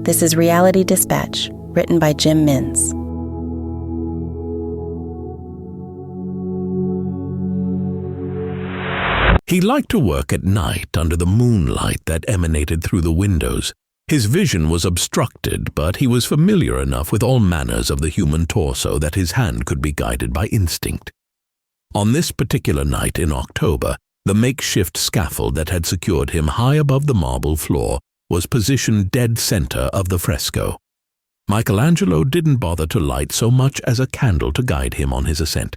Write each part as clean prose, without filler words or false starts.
This is Reality Dispatch, written by Jim Mintz. He liked to work at night under the moonlight that emanated through the windows. His vision was obstructed, but he was familiar enough with all manners of the human torso that his hand could be guided by instinct. On this particular night in October, the makeshift scaffold that had secured him high above the marble floor was positioned dead center of the fresco. Michelangelo didn't bother to light so much as a candle to guide him on his ascent.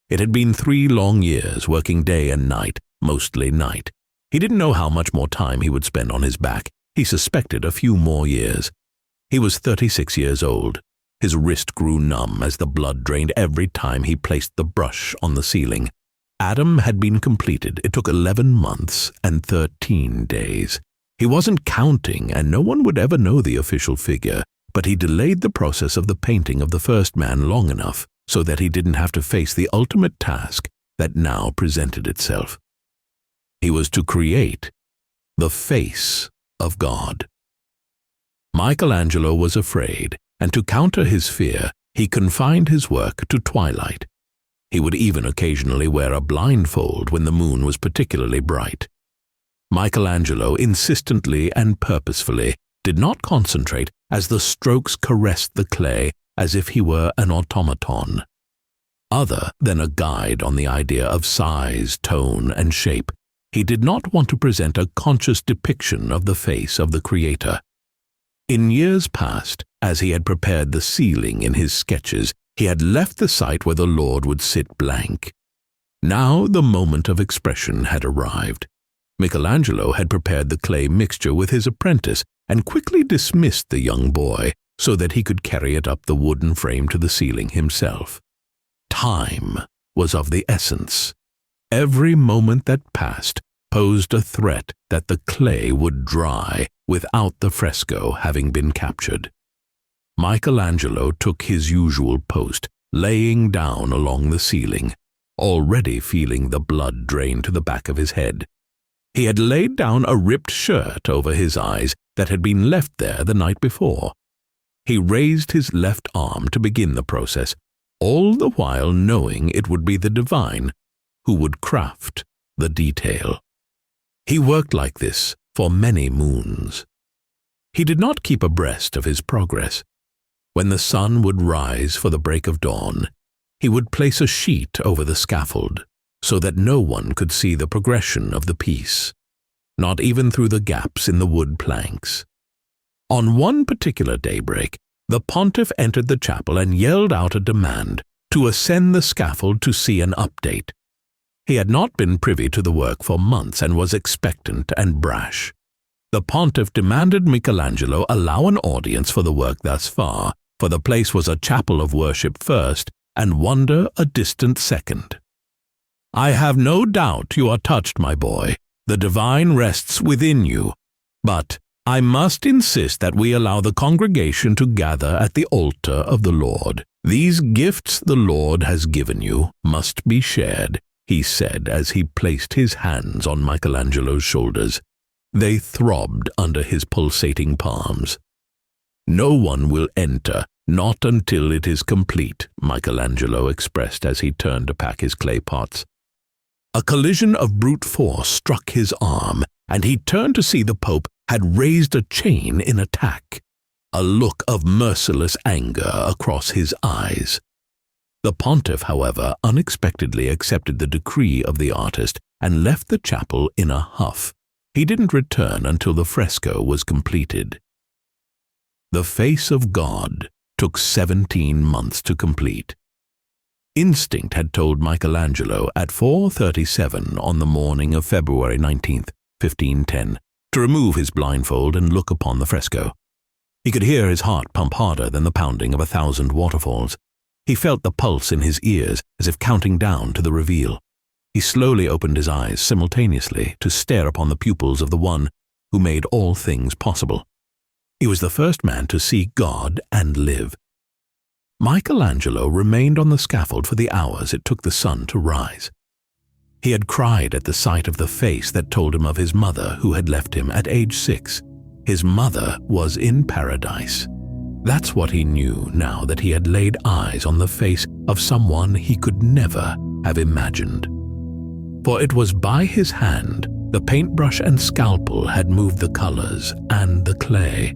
It had been 3 long years, working day and night, mostly night. He didn't know how much more time he would spend on his back. He suspected a few more years. He was 36 years old. His wrist grew numb as the blood drained every time he placed the brush on the ceiling. Adam had been completed. It took 11 months and 13 days. He wasn't counting, and no one would ever know the official figure, but he delayed the process of the painting of the first man long enough so that he didn't have to face the ultimate task that now presented itself. He was to create the face of God. Michelangelo was afraid, and to counter his fear, he confined his work to twilight. He would even occasionally wear a blindfold when the moon was particularly bright. Michelangelo insistently and purposefully did not concentrate as the strokes caressed the clay as if he were an automaton. Other than a guide on the idea of size, tone, and shape, he did not want to present a conscious depiction of the face of the Creator. In years past, as he had prepared the ceiling in his sketches, he had left the site where the Lord would sit blank. Now the moment of expression had arrived. Michelangelo had prepared the clay mixture with his apprentice and quickly dismissed the young boy so that he could carry it up the wooden frame to the ceiling himself. Time was of the essence. Every moment that passed posed a threat that the clay would dry without the fresco having been captured. Michelangelo took his usual post, laying down along the ceiling, already feeling the blood drain to the back of his head. He had laid down a ripped shirt over his eyes that had been left there the night before. He raised his left arm to begin the process, all the while knowing it would be the divine who would craft the detail. He worked like this for many moons. He did not keep abreast of his progress. When the sun would rise for the break of dawn, he would place a sheet over the scaffold so that no one could see the progression of the piece, not even through the gaps in the wood planks. On one particular daybreak, the pontiff entered the chapel and yelled out a demand to ascend the scaffold to see an update. He had not been privy to the work for months and was expectant and brash. The pontiff demanded Michelangelo allow an audience for the work thus far, for the place was a chapel of worship first and wonder a distant second. "I have no doubt you are touched, my boy. The divine rests within you. But I must insist that we allow the congregation to gather at the altar of the Lord. These gifts the Lord has given you must be shared," he said as he placed his hands on Michelangelo's shoulders. They throbbed under his pulsating palms. "No one will enter, not until it is complete," Michelangelo expressed as he turned to pack his clay pots. A collision of brute force struck his arm, and he turned to see the Pope had raised a chain in attack, a look of merciless anger across his eyes. The pontiff, however, unexpectedly accepted the decree of the artist and left the chapel in a huff. He didn't return until the fresco was completed. The face of God took 17 months to complete. Instinct had told Michelangelo at 4:37 on the morning of February 19th, 1510, to remove his blindfold and look upon the fresco. He could hear his heart pump harder than the pounding of 1,000 waterfalls. He felt the pulse in his ears as if counting down to the reveal. He slowly opened his eyes simultaneously to stare upon the pupils of the one who made all things possible. He was the first man to see God and live. Michelangelo remained on the scaffold for the hours it took the sun to rise. He had cried at the sight of the face that told him of his mother who had left him at age 6. His mother was in paradise. That's what he knew now that he had laid eyes on the face of someone he could never have imagined. For it was by his hand the paintbrush and scalpel had moved the colors and the clay.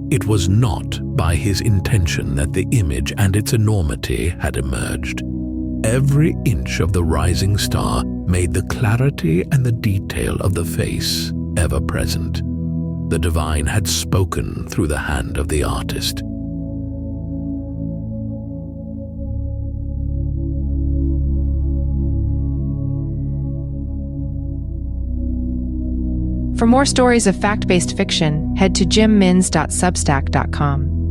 It was not by his intention that the image and its enormity had emerged. Every inch of the rising star made the clarity and the detail of the face ever present. The divine had spoken through the hand of the artist. For more stories of fact-based fiction, head to jimmins.substack.com.